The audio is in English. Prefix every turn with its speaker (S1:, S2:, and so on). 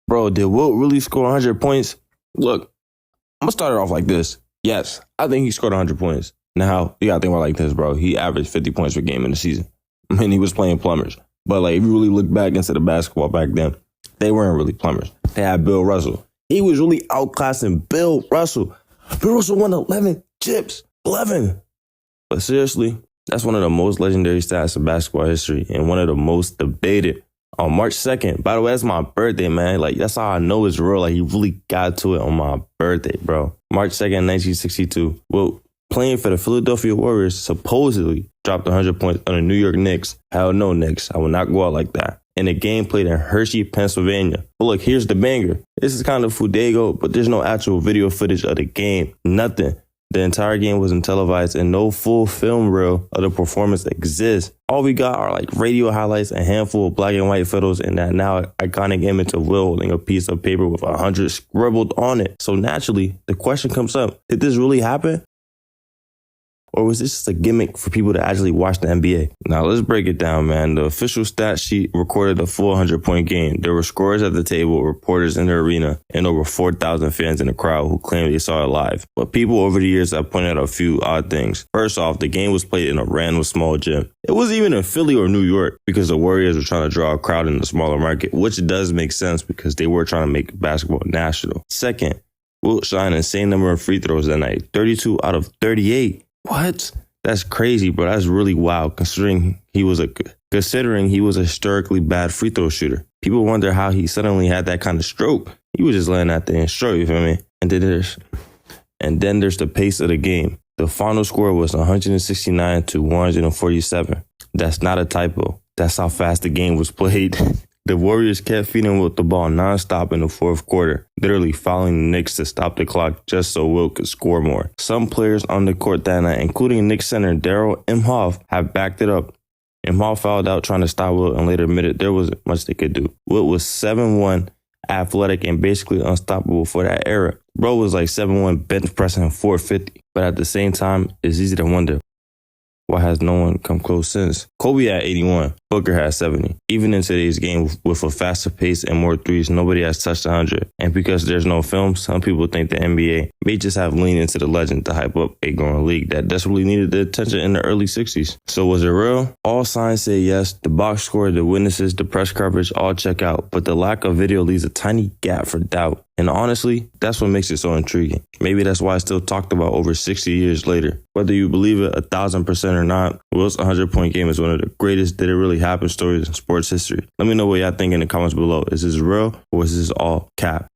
S1: Bro, did Wilt really score 100 points? Look, I'm going to start it off like this. Yes, I think he scored 100 points. Now, you got to think about it like this, bro. He averaged 50 points per game in the season. I mean, he was playing plumbers. But, like, if you really look back into the basketball back then, they weren't really plumbers. They had Bill Russell. He was really outclassing Bill Russell. Bill Russell won 11 chips. 11. But seriously, that's one of the most legendary stats in basketball history and one of the most debated. On March 2nd, by the way, that's my birthday, man. Like, that's how I know it's real. Like, he really got to it on my birthday, bro. March 2nd, 1962. Well, playing for the Philadelphia Warriors supposedly dropped 100 points on the New York Knicks. Hell no, Knicks. I will not go out like that. In a game played in Hershey, Pennsylvania. But look, here's the banger. This is kind of Fudago, but there's no actual video footage of the game. Nothing. The entire game wasn't televised and no full film reel of the performance exists. All we got are like radio highlights, a handful of black and white photos, and that now iconic image of Will holding a piece of paper with 100 scribbled on it. So naturally, the question comes up, did this really happen? Or was this just a gimmick for people to actually watch the NBA? Now, let's break it down, man. The official stat sheet recorded a full 100-point game. There were scorers at the table, reporters in the arena, and over 4,000 fans in the crowd who claimed they saw it live. But people over the years have pointed out a few odd things. First off, the game was played in a random small gym. It wasn't even in Philly or New York because the Warriors were trying to draw a crowd in the smaller market, which does make sense because they were trying to make basketball national. Second, Wilt shot an insane number of free throws that night, 32 out of 38. What? That's crazy, bro. That's really wild considering he was a historically bad free throw shooter. People wonder how he suddenly had that kind of stroke. He was just letting that thing stroke, you feel me? And then there's the pace of the game. The final score was 169 to 147. That's not a typo. That's how fast the game was played. The Warriors kept feeding Wilt the ball nonstop in the fourth quarter, literally following the Knicks to stop the clock just so Wilt could score more. Some players on the court that night, including Knicks center Darryl Imhoff, have backed it up. Imhoff fouled out trying to stop Wilt and later admitted there wasn't much they could do. Wilt was 7'1", athletic, and basically unstoppable for that era. Bro was like 7'1", bench pressing 450. But at the same time, it's easy to wonder, why has no one come close since? Kobe had 81. Booker had 70. Even in today's game, with a faster pace and more threes, nobody has touched 100. And because there's no film, some people think the NBA may just have leaned into the legend to hype up a growing league that desperately needed the attention in the early 60s. So was it real? All signs say yes. The box score, the witnesses, the press coverage all check out. But the lack of video leaves a tiny gap for doubt. And honestly, that's what makes it so intriguing. Maybe that's why it's still talked about over 60 years later. Whether you believe it 1,000% or not, Wilt's 100-point game is one of the greatest did it really happen stories in sports history. Let me know what y'all think in the comments below. Is this real or is this all cap?